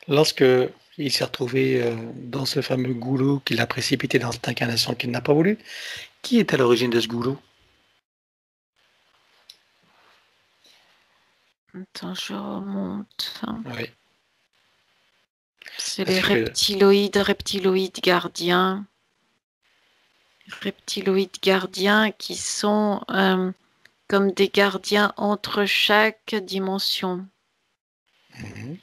Lorsque il s'est retrouvé dans ce fameux goulot qui l'a précipité dans cette incarnation qu'il n'a pas voulu, qui est à l'origine de ce goulot? Attends, je remonte. Oui, C'est les parce que reptiloïdes gardiens. Reptiloïdes gardiens qui sont comme des gardiens entre chaque dimension. mhm,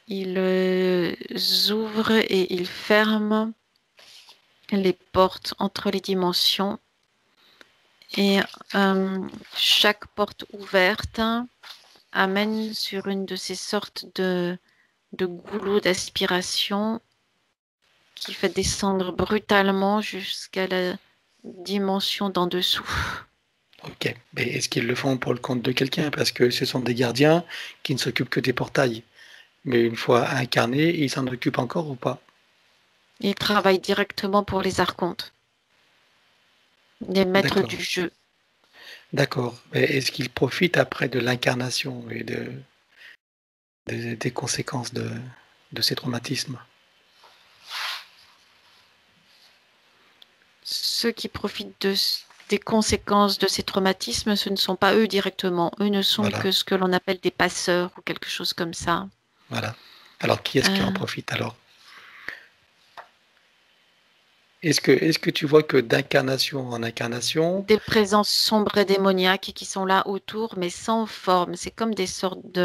Ils ouvrent et ils ferment les portes entre les dimensions. Et chaque porte ouverte amène sur une de ces sortes de goulots d'aspiration qui fait descendre brutalement jusqu'à la dimension d'en dessous. ok. Mais est-ce qu'ils le font pour le compte de quelqu'un? Parce que ce sont des gardiens qui ne s'occupent que des portails. Mais une fois incarnés, ils s'en occupent encore ou pas? Ils travaillent directement pour les archontes, les maîtres D'accord, du jeu. d'accord. Mais est-ce qu'ils profitent après de l'incarnation et des conséquences de ces traumatismes? Ceux qui profitent des conséquences de ces traumatismes, ce ne sont pas eux directement. Eux ne sont Voilà, que ce que l'on appelle des passeurs ou quelque chose comme ça. voilà. Alors, qui est-ce qui en profite alors? Est-ce que tu vois que d'incarnation en incarnation, Des présences sombres et démoniaques qui sont là autour, mais sans forme. C'est comme des sortes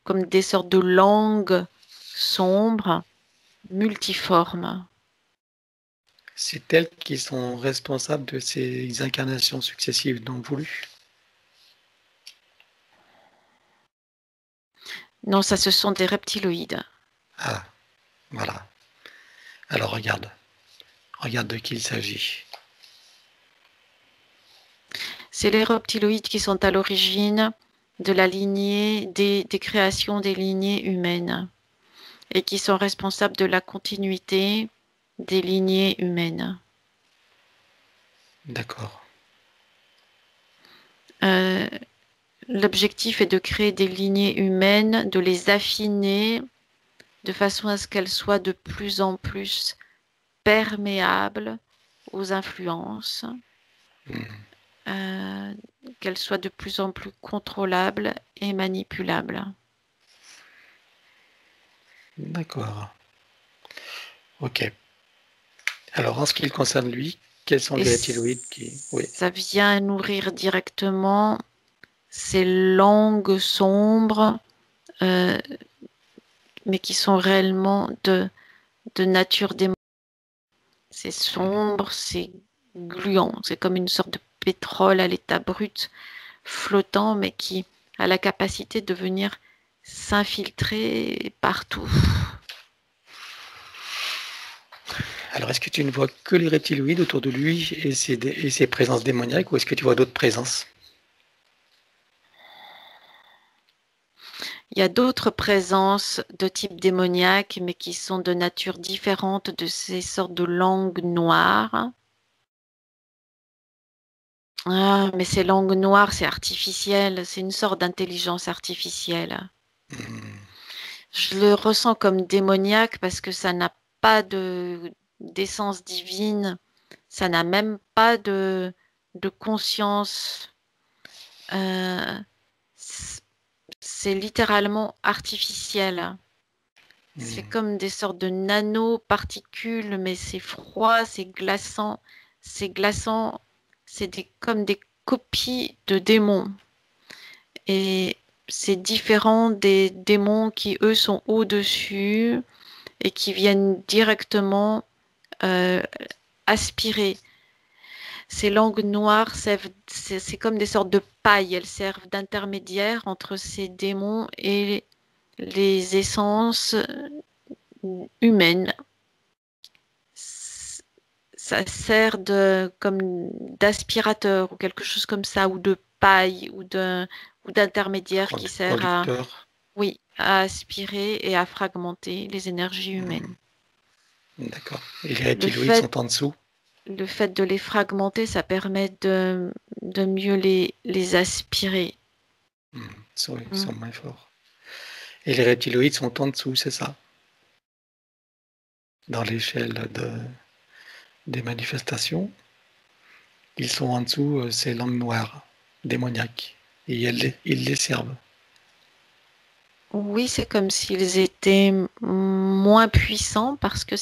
comme des sortes de langues sombres, multiformes. c'est elles qui sont responsables de ces incarnations successives non voulues? Non, ça, ce sont des reptiloïdes. Ah, voilà. Alors regarde de qui il s'agit. C'est les reptiloïdes qui sont à l'origine de la lignée, des créations des lignées humaines et qui sont responsables de la continuité des lignées humaines. D'accord. Euh, L'objectif est de créer des lignées humaines, de les affiner de façon à ce qu'elles soient de plus en plus perméables aux influences, Hmm, euh, qu'elles soient de plus en plus contrôlables et manipulables. d'accord. Ok. Alors en ce qui le concerne lui, quels sont Et les reptiloïdes qui... Oui, ça vient nourrir directement ces langues sombres, euh, mais qui sont réellement de nature démoniaque. C'est sombre, c'est gluant, c'est comme une sorte de pétrole à l'état brut, flottant, mais qui a la capacité de venir s'infiltrer partout. alors, est-ce que tu ne vois que les reptiloïdes autour de lui et ses présences démoniaques, ou est-ce que tu vois d'autres présences? Il y a d'autres présences de type démoniaque, mais qui sont de nature différente de ces sortes de langues noires. Ah, mais ces langues noires, c'est artificiel, c'est une sorte d'intelligence artificielle. Hmm, Je le ressens comme démoniaque parce que ça n'a pas d'essence divine, ça n'a même pas de conscience. Euh, c'est littéralement artificiel. C'est hmm, comme des sortes de nanoparticules, mais c'est froid, c'est glaçant, comme des copies de démons. Et c'est différent des démons qui, eux, sont au-dessus et qui viennent directement euh, aspirer. Ces langues noires, c'est comme des sortes de pailles. Elles servent d'intermédiaire entre ces démons et les essences humaines. Ça sert comme d'aspirateur ou quelque chose comme ça, ou de paille ou d'intermédiaire qui sert conducteur. oui, à aspirer et à fragmenter les énergies humaines. Hmm, d'accord. Et les Le reptiloïdes fait, sont en dessous. le fait de les fragmenter, ça permet de mieux les aspirer. Hmm, ils sont Mm. moins forts. Et les reptiloïdes sont en dessous, c'est ça, dans l'échelle des manifestations. Ils sont en dessous, ces langues noires, démoniaques. Et ils les servent. Oui, c'est comme s'ils étaient moins puissants parce que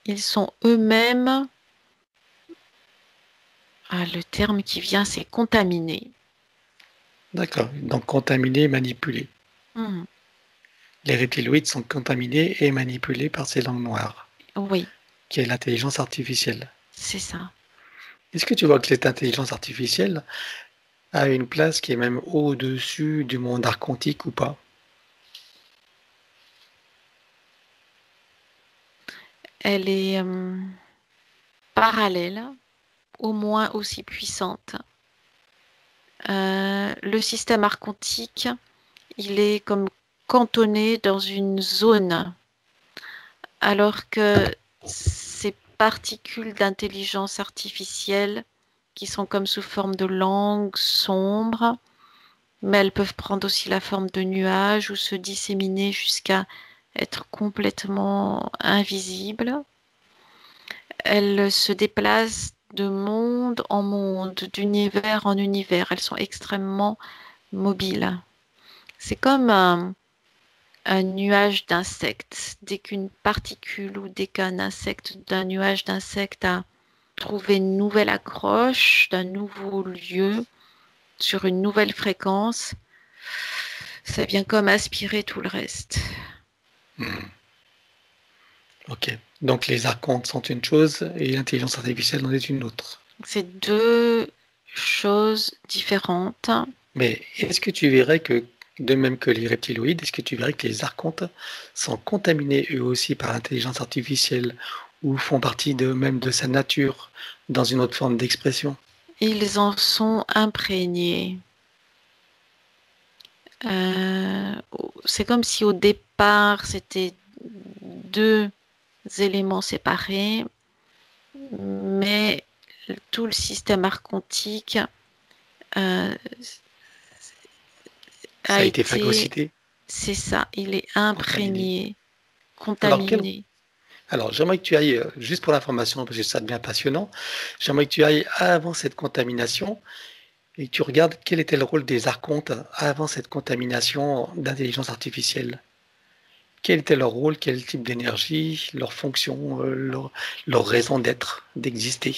ils sont eux-mêmes, le terme qui vient, c'est contaminés. D'accord. Donc contaminés, manipulés. Mhm. Les reptiloïdes sont contaminés et manipulés par ces langues noires, Oui, qui est l'intelligence artificielle. c'est ça. Est-ce que tu vois que cette intelligence artificielle a une place qui est même au-dessus du monde archontique ou pas? Elle est parallèle, au moins aussi puissante. Le système archontique, il est comme cantonné dans une zone, alors que ces particules d'intelligence artificielle qui sont comme sous forme de langues sombres, mais elles peuvent prendre aussi la forme de nuages ou se disséminer jusqu'à être complètement invisibles. Elles se déplacent de monde en monde, d'univers en univers. Elles sont extrêmement mobiles. C'est comme un nuage d'insectes. Dès qu'une particule ou dès qu'un insecte d'un nuage d'insectes a trouvé une nouvelle accroche d'un nouveau lieu sur une nouvelle fréquence, ça vient comme aspirer tout le reste. Ok. Donc les archontes sont une chose et l'intelligence artificielle en est une autre. C'est deux choses différentes. Mais est-ce que tu verrais que, de même que les reptiloïdes, est-ce que tu verrais que les archontes sont contaminés eux aussi par l'intelligence artificielle ou font partie d'eux-mêmes de sa nature dans une autre forme d'expression? Ils en sont imprégnés. C'est comme si au départ, c'était deux éléments séparés, mais tout le système archontique euh, Ça a a été été, phagocyté, c'est ça, il est contaminé. imprégné, Alors, contaminé. j'aimerais que tu ailles, juste pour l'information, parce que ça devient passionnant, j'aimerais que tu ailles avant cette contamination et que tu regardes quel était le rôle des archontes avant cette contamination d'intelligence artificielle. Quel était leur rôle, quel type d'énergie, leur fonction, leur raison d'être, d'exister.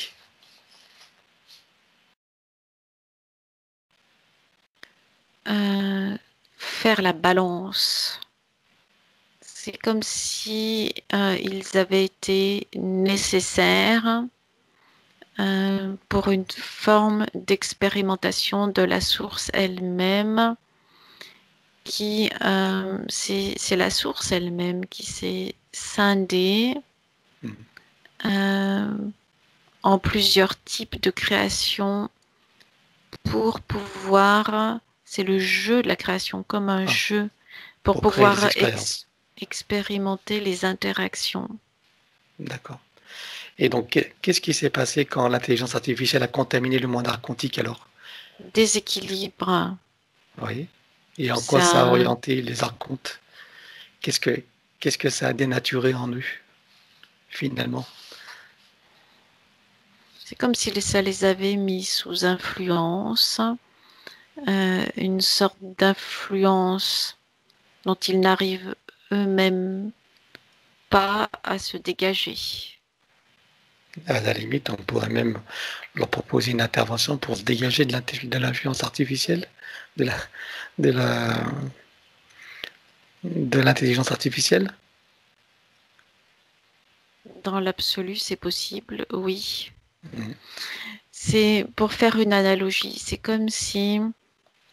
Faire la balance. C'est comme si ils avaient été nécessaires pour une forme d'expérimentation de la source elle-même, qui c'est la source elle-même qui s'est scindée Mhm. euh, en plusieurs types de créations pour pouvoir, c'est le jeu de la création comme un Ah, jeu, pour pour créer les pouvoir expériences. expérimenter les interactions. D'accord. Et donc, qu'est-ce qui s'est passé quand l'intelligence artificielle a contaminé le monde archontique alors? Déséquilibre, Oui. Et en quoi ça a ça, orienté les archontes? Qu'est-ce que, qu'est-ce que ça a dénaturé en eux, finalement? c'est comme si ça les avait mis sous influence, une sorte d'influence dont ils n'arrivent eux-mêmes pas à se dégager. À la limite, on pourrait même leur proposer une intervention pour se dégager de l'influence artificielle, de la, de la, de l'intelligence artificielle. Dans l'absolu, c'est possible, oui. Mhm. C'est pour faire une analogie, c'est comme si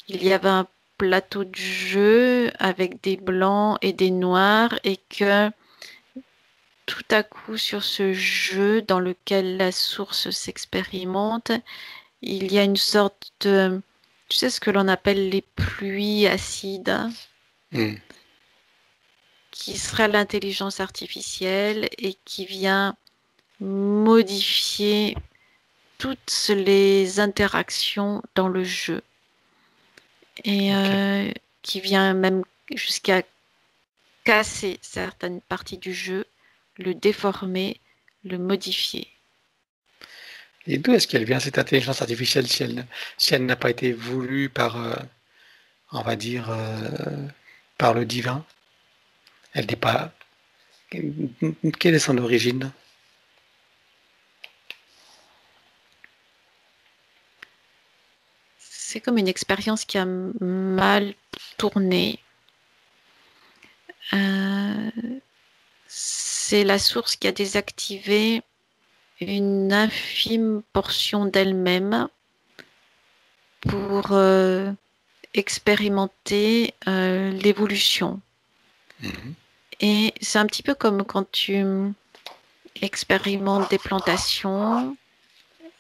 il y avait un plateau de jeu avec des blancs et des noirs et que tout à coup sur ce jeu dans lequel la source s'expérimente, il y a une sorte de, tu sais ce que l'on appelle les pluies acides, Mhm. qui serait l'intelligence artificielle et qui vient modifier toutes les interactions dans le jeu et Ok. qui vient même jusqu'à casser certaines parties du jeu, le déformer, le modifier. Et d'où est-ce qu'elle vient, cette intelligence artificielle, si elle n'a pas été voulue par, on va dire, par le divin? Elle n'est pas. Quelle est son origine? C'est comme une expérience qui a mal tourné. C'est la source qui a désactivé une infime portion d'elle-même pour expérimenter l'évolution. Mhm. Et c'est un petit peu comme quand tu expérimentes des plantations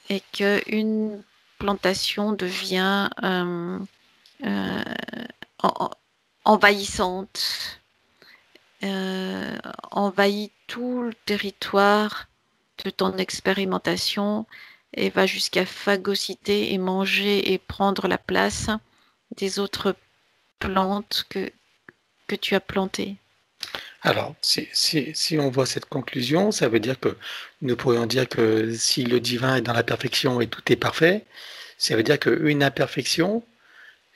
et qu'une plantation devient euh, envahissante, envahit tout le territoire de ton expérimentation et va jusqu'à phagocyter et manger et prendre la place des autres plantes que tu as plantées. Alors, si on voit cette conclusion, ça veut dire que nous pourrions dire que si le divin est dans la perfection et tout est parfait, ça veut dire qu'une imperfection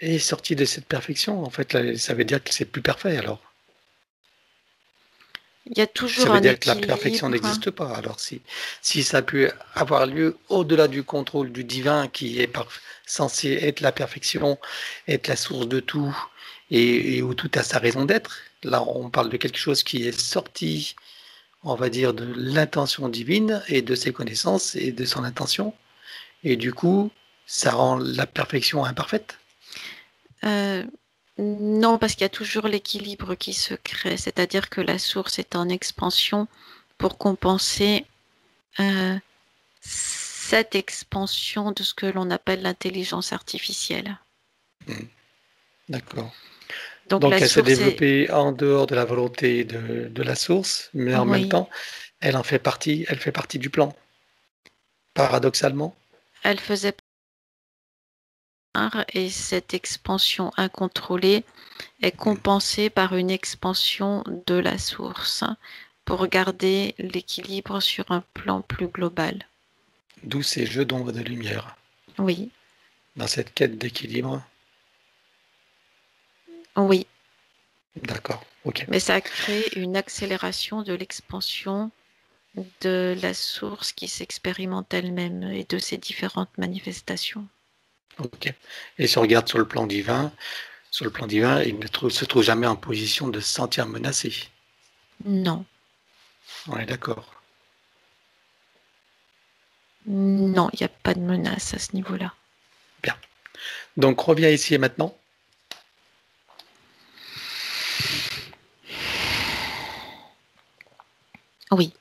est sortie de cette perfection. En fait, là, ça veut dire que c'est plus parfait alors. Il y a Ça toujours veut un dire que la perfection équilibre. n'existe pas. Alors, si ça a pu avoir lieu au-delà du contrôle du divin qui est censé être la perfection, être la source de tout et où tout a sa raison d'être, là, on parle de quelque chose qui est sorti, on va dire, de l'intention divine et de ses connaissances et de son intention. Et du coup, ça rend la perfection imparfaite. Euh, non, parce qu'il y a toujours l'équilibre qui se crée, c'est-à-dire que la source est en expansion pour compenser euh, cette expansion de ce que l'on appelle l'intelligence artificielle. D'accord. Donc la Donc, elle s'est source est, développée en dehors de la volonté de la source, mais en même oui, temps, elle fait partie du plan, paradoxalement. elle faisait part et cette expansion incontrôlée est compensée par une expansion de la source pour garder l'équilibre sur un plan plus global. D'où ces jeux d'ombre et de lumière, Oui, dans cette quête d'équilibre. oui, D'accord, ok. mais ça crée une accélération de l'expansion de la source qui s'expérimente elle-même et de ses différentes manifestations. Ok. Et si on regarde sur le plan divin, se trouve jamais en position de se sentir menacé. Non, On est d'accord. non, il n'y a pas de menace à ce niveau-là. Bien. Donc reviens ici et maintenant. Oui.